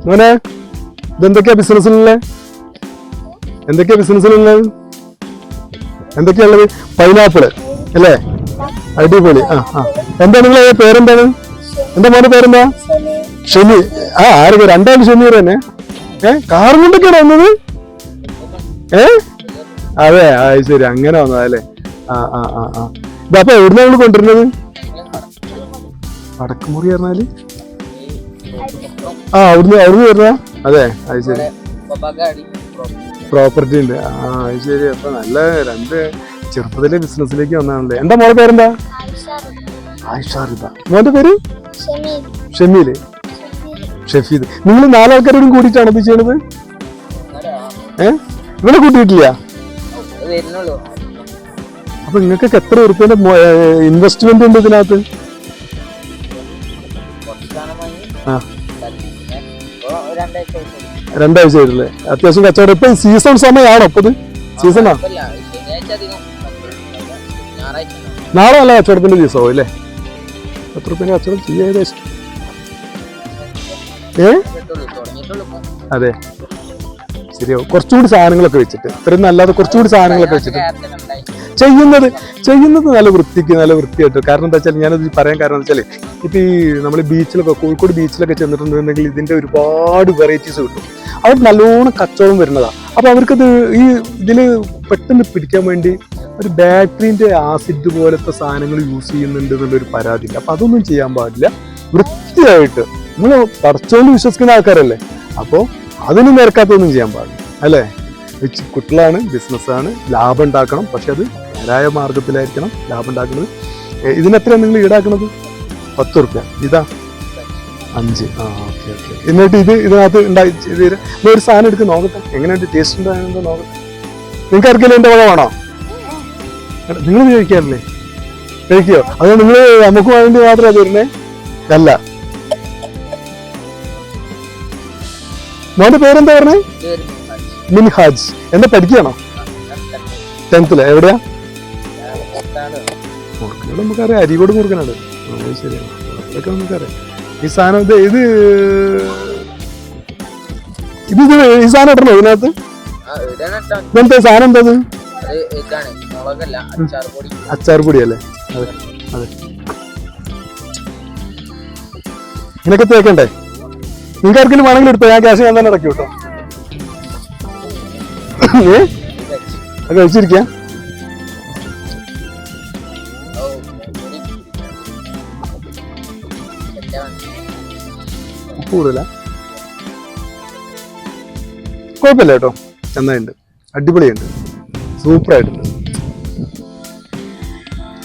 മോനെ ഇതെന്തൊക്കെയാ ബിസിനസ്സിലുള്ളത്? എന്തൊക്കെയാ ബിസിനസ്സിലുള്ളത്? എന്തൊക്കെയുള്ളത്? പൈനാപ്പിള് അല്ലേ? അടിപൊളി. എന്താ നിങ്ങളെ പേരെന്താണ്? എന്താ മോന്റെ പേരെന്താ? ഷെമി. ആരൊക്കെ? രണ്ടാളും ഷെമീർ തന്നെ. കാറും കൊണ്ടൊക്കെയാണ് വന്നത്? അതെ, അത് ശരി, അങ്ങനെ വന്നതല്ലേ. ഇതപ്പൊ എവിടുന്ന നമ്മള് കൊണ്ടുവരുന്നത്? വടക്കുമുറി പറഞ്ഞാല് അവിടുന്ന് വരുന്ന? അതെ, അത് ശരി. പ്രോപ്പർട്ടി ഉണ്ട്. അത് ശരി. അപ്പൊ നല്ല രണ്ട് ചെറുപ്പത്തിലെ ബിസിനസ്സിലേക്ക് വന്നാണല്ലേ. എന്താ മോളെ പേരെന്താ? ആയിഷാറിത. മോന്റെ പേര്? ഷമീല്. ഷഫീദ്. നിങ്ങൾ നാലാൾക്കാരോടും കൂടിയിട്ടാണ് ഇത് ചെയ്യണത്? ഇവിടെ കൂട്ടിയിട്ടില്ല? അപ്പൊ നിങ്ങൾക്കൊക്കെ എത്ര ഉറുപ്പിന്റെ ഇൻവെസ്റ്റ്മെന്റ് ഉണ്ട് ഇതിനകത്ത്? രണ്ടാഴ്ചയായിട്ടില്ലേ? അത്യാവശ്യം കച്ചവടം. ഇപ്പൊ സീസൺ സമയമാണോ? ഇപ്പൊ ഇത് സീസണാ? നാളെ അല്ല കച്ചവടത്തിന്റെ ദിവസമാവും അല്ലേ? എത്ര രൂപ കച്ചവടം ചെയ്യാം ഏകദേശം? അതെ, ശരിയാവും. കുറച്ചുകൂടി സാധനങ്ങളൊക്കെ വെച്ചിട്ട്, ഇത്രയും നല്ലാതെ കുറച്ചുകൂടി സാധനങ്ങളൊക്കെ വെച്ചിട്ട് ചെയ്യുന്നത് നല്ല വൃത്തിയായിട്ട്. കാരണം എന്താ വെച്ചാൽ ഞാനത് പറയാൻ കാരണം എന്താ വെച്ചാൽ ഇപ്പൊ ഈ നമ്മൾ ബീച്ചിലൊക്കെ, കോഴിക്കോട് ബീച്ചിലൊക്കെ ചെന്നിട്ടുണ്ടെങ്കിൽ ഇതിന്റെ ഒരുപാട് വെറൈറ്റീസ് കിട്ടും. അവർ നല്ലോണം കച്ചവടം വരുന്നതാണ്. അപ്പൊ അവർക്കത് ഈ ഇതില് പെട്ടെന്ന് പിടിക്കാൻ വേണ്ടി ഒരു ബാറ്ററിന്റെ ആസിഡ് പോലത്തെ സാധനങ്ങൾ യൂസ് ചെയ്യുന്നുണ്ട് എന്നുള്ളൊരു പരാതിയില്ല. അപ്പൊ അതൊന്നും ചെയ്യാൻ പാടില്ല. വൃത്തിയായിട്ട് നമ്മൾ പടച്ചോണ്ട് വിശ്വസിക്കുന്ന ആൾക്കാരല്ലേ, അപ്പോ അതിന് നിരക്കാത്തൊന്നും ചെയ്യാൻ പാടില്ല അല്ലേ? കുട്ടികളാണ്, ബിസിനസ്സാണ്, ലാഭം ഉണ്ടാക്കണം. പക്ഷെ അത് നേരായ മാർഗത്തിലായിരിക്കണം ലാഭം ഉണ്ടാക്കുന്നത്. ഇതിനെത്രയാണ് നിങ്ങൾ ഈടാക്കുന്നത്? 10 റുപ്യ. ഇതാ 5. ഓക്കെ. എന്നിട്ട് ഇതിനകത്ത് ഉണ്ടായി ഒരു സാധനം എടുത്ത് നോക്കട്ടെ, എങ്ങനെയുണ്ട്, ടേസ്റ്റ് ഉണ്ടാകുന്നത് നോക്കട്ടെ. നിങ്ങൾക്ക് ആർക്കെങ്കിലും എന്റെ വക വേണോ? നിങ്ങൾ കഴിക്കാറില്ലേ? കഴിക്കോ? അത് നിങ്ങൾ നമുക്ക് വേണ്ടി മാത്രമേ തരുന്നേ? അല്ല. മോന്റെ പേരെന്താ പറഞ്ഞേ? മിൻഹാജ്. എന്താ പഠിക്കുകയാണോ? 10th എവിടെയാ? മുറുക്കനാട് നമുക്കറിയാം, അരീക്കോട് മുറുക്കനാട്. ശരിയാണ്, അതൊക്കെ നമുക്കറിയാം. ഈ സാധനം ഈ സാധനം ഇടണോ ഇതിനകത്ത്? ഇതെന്താ സാധനം? എന്താ അച്ചാർ പൊടി അല്ലേ? അതെ. ഇതിനൊക്കെ തേക്കണ്ടേ? നിങ്ങൾക്ക് ആർക്കെങ്കിലും വേണമെങ്കിൽ എടുത്തോ, ഞാൻ ക്യാഷ് ഞാൻ തന്നെ ഇറക്കി കേട്ടോ. അത് കഴിച്ചിരിക്കാം. കൂടുതല കുഴപ്പമില്ല കേട്ടോ, നന്നായിട്ടുണ്ട്, അടിപൊളിയുണ്ട്, സൂപ്പറായിട്ടുണ്ട്.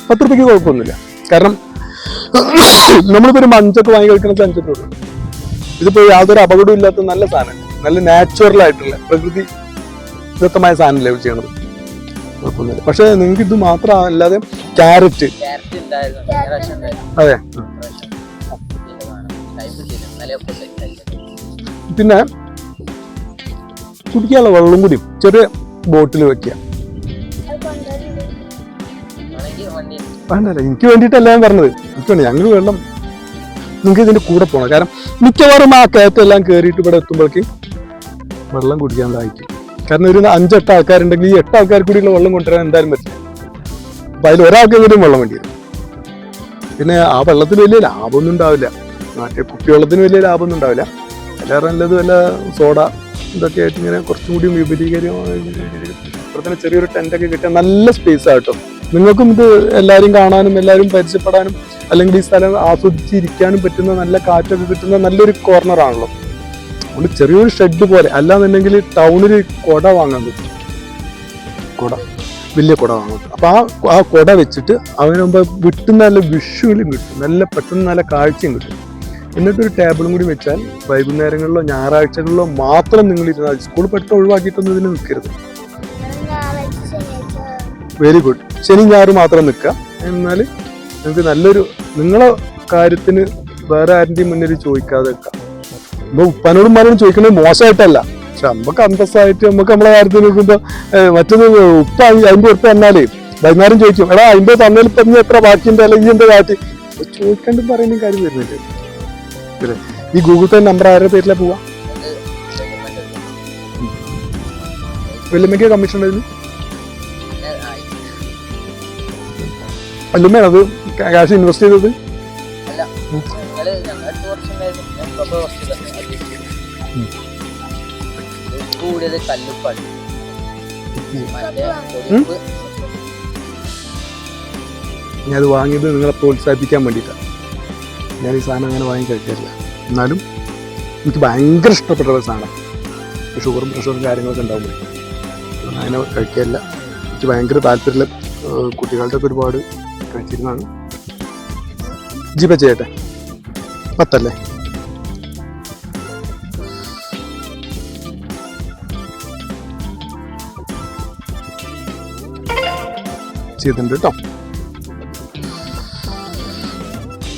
10 റുപ്യക്ക് കുഴപ്പമൊന്നുമില്ല. കാരണം നമ്മളിപ്പോ ഒരു മഞ്ചൊക്കെ വാങ്ങി കഴിക്കണത് 5 രൂപ. ഇതിപ്പോ യാതൊരു അപകടവും ഇല്ലാത്ത നല്ല സാധനം, നല്ല നാച്ചുറൽ ആയിട്ടുള്ള പ്രകൃതി ദത്തമായ സാധനമല്ലേ ചെയ്യണത്. കുഴപ്പമൊന്നുമില്ല. പക്ഷെ നിങ്ങൾക്ക് ഇത് മാത്രമല്ലാതെ ക്യാരറ്റ്, അതെ, പിന്നെ കുടിക്കാനുള്ള വെള്ളം കൂടി ചെറിയ ബോട്ടിൽ വെക്കുക. വേണ്ടല്ല, എനിക്ക് വേണ്ടിയിട്ടല്ല ഞാൻ പറഞ്ഞത്. എനിക്ക് വേണ്ടി ഞങ്ങൾ വെള്ളം നിങ്ങൾക്ക് ഇതിന്റെ കൂടെ പോകണം. കാരണം മിക്കവാറും ആ കയറ്റെല്ലാം കയറിയിട്ട് ഇവിടെ എത്തുമ്പോഴേക്ക് വെള്ളം കുടിക്കാൻ ദാഹിക്കും. കാരണം ഒരു 5-8 ആൾക്കാരുണ്ടെങ്കിൽ ഈ 8 ആൾക്കാർ കൂടിയുള്ള വെള്ളം കൊണ്ടുവരാൻ എന്തായാലും പറ്റില്ല. അപ്പൊ അതിൽ ഒരാൾക്കെങ്കിലും വെള്ളം വേണ്ടി വരും. പിന്നെ ആ വെള്ളത്തിന് വലിയ ലാഭമൊന്നും ഉണ്ടാവില്ല, മറ്റേ കുപ്പിവെള്ളത്തിന് വലിയ ലാഭമൊന്നും ഉണ്ടാവില്ല. എല്ലാവരും നല്ലത് വല്ല സോഡ ഇതൊക്കെ ആയിട്ട് ഇങ്ങനെ കുറച്ചും കൂടി ഇവിടെ തന്നെ ചെറിയൊരു ടെന്റൊക്കെ കിട്ടിയാൽ നല്ല സ്പേസ് ആട്ടോ. നിങ്ങൾക്കും ഇത് എല്ലാവരും കാണാനും എല്ലാവരും പരിചയപ്പെടാനും അല്ലെങ്കിൽ ഈ സ്ഥലം ആസ്വദിച്ചിരിക്കാനും പറ്റുന്ന, നല്ല കാറ്റൊക്കെ കിട്ടുന്ന നല്ലൊരു കോർണറാണല്ലോ. അതുകൊണ്ട് ചെറിയൊരു ഷെഡ് പോലെ, അല്ലാന്നുണ്ടെങ്കിൽ ടൗണിൽ കുട വാങ്ങാൻ പറ്റും. വലിയ കുട വാങ്ങാൻ പറ്റും. അപ്പൊ ആ കുട വെച്ചിട്ട് അവനുമ്പോ വിട്ടുന്ന നല്ല വിഷ്വലും കിട്ടും, നല്ല പെട്ടെന്ന് നല്ല കാഴ്ചയും കിട്ടും. എന്നിട്ടൊരു ടേബിളും കൂടി വെച്ചാൽ വൈകുന്നേരങ്ങളിലോ ഞായറാഴ്ചകളിലോ മാത്രം നിങ്ങൾ ഇരുന്നാൽ, സ്കൂൾ പഠിത്തം ഒഴിവാക്കിയിട്ടൊന്നും ഇതിന് നിൽക്കരുത്. Very good. ശനി ഞായർ മാത്രം നിൽക്കുക. എന്നാൽ നിങ്ങൾക്ക് നല്ലൊരു, നിങ്ങളെ കാര്യത്തിന് വേറെ ആരുടെയും മുന്നിൽ ചോദിക്കാതെ വെക്കാം. ഇപ്പൊ ഉപ്പാനോടും ഉമ്മാനോടും ചോദിക്കുന്നത് മോശമായിട്ടല്ല, പക്ഷെ നമുക്ക് അന്തസ്സായിട്ട് നമുക്ക് നമ്മളെ കാര്യത്തിൽ നിൽക്കുമ്പോ മറ്റൊന്ന് ഉപ്പ 50 ഉറുപ്പ തന്നാലേ വൈകുന്നേരം ചോദിക്കും, എടാ 50 തന്നതിൽ പറഞ്ഞ എത്ര ബാക്കിയുണ്ട്, അല്ലെങ്കിൽ എന്താ കാട്ടി ചോദിക്കാണ്ടും പറയുന്ന കാര്യം വരുന്നുണ്ട്. ഈ ഗൂഗിൾ പേ നമ്പർ ആരുടെ പേരിലാണ് പോവാ? വല്യമ്മയ്ക്ക് കമ്മീഷൻ ഉണ്ടായിരുന്നു? വല്യമ്മയാണ് അത് ക്യാഷ് ഇൻവെസ്റ്റ് ചെയ്തത്? ഞാൻ അത് വാങ്ങിയത് നിങ്ങളെ പ്രോത്സാഹിപ്പിക്കാൻ വേണ്ടിയിട്ടാണ്. ഞാൻ ഈ സാധനം അങ്ങനെ വാങ്ങി കഴിക്കാറില്ല, എന്നാലും എനിക്ക് ഭയങ്കര ഇഷ്ടപ്പെട്ട ഒരു സാധനം. ഷുഗറും പ്രഷറും കാര്യങ്ങളൊക്കെ ഉണ്ടാകുമ്പോൾ അങ്ങനെ കഴിക്കാറില്ല. എനിക്ക് ഭയങ്കര താല്പര്യമില്ല. കുട്ടികളുടെ ഒക്കെ ഒരുപാട് കഴിച്ചിരുന്നതാണ്. ജീപ്പ ചെയ്യട്ടെ, 10 അല്ലേ? ചെയ്തിട്ടുണ്ട് കേട്ടോ.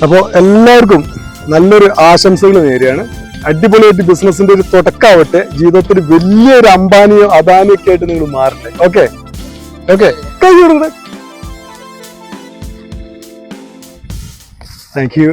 അപ്പോൾ എല്ലാവർക്കും നല്ലൊരു ആശംസകൾ നേരെയാണ്. അടിപൊളിയായിട്ട് ബിസിനസിന്റെ ഒരു തുടക്കമാവട്ടെ. ജീവിതത്തിൽ വലിയൊരു അംബാനിയോ അദാനിയോ ഒക്കെ ആയിട്ട് നിങ്ങൾ മാറട്ടെ. Okay okay, thank you.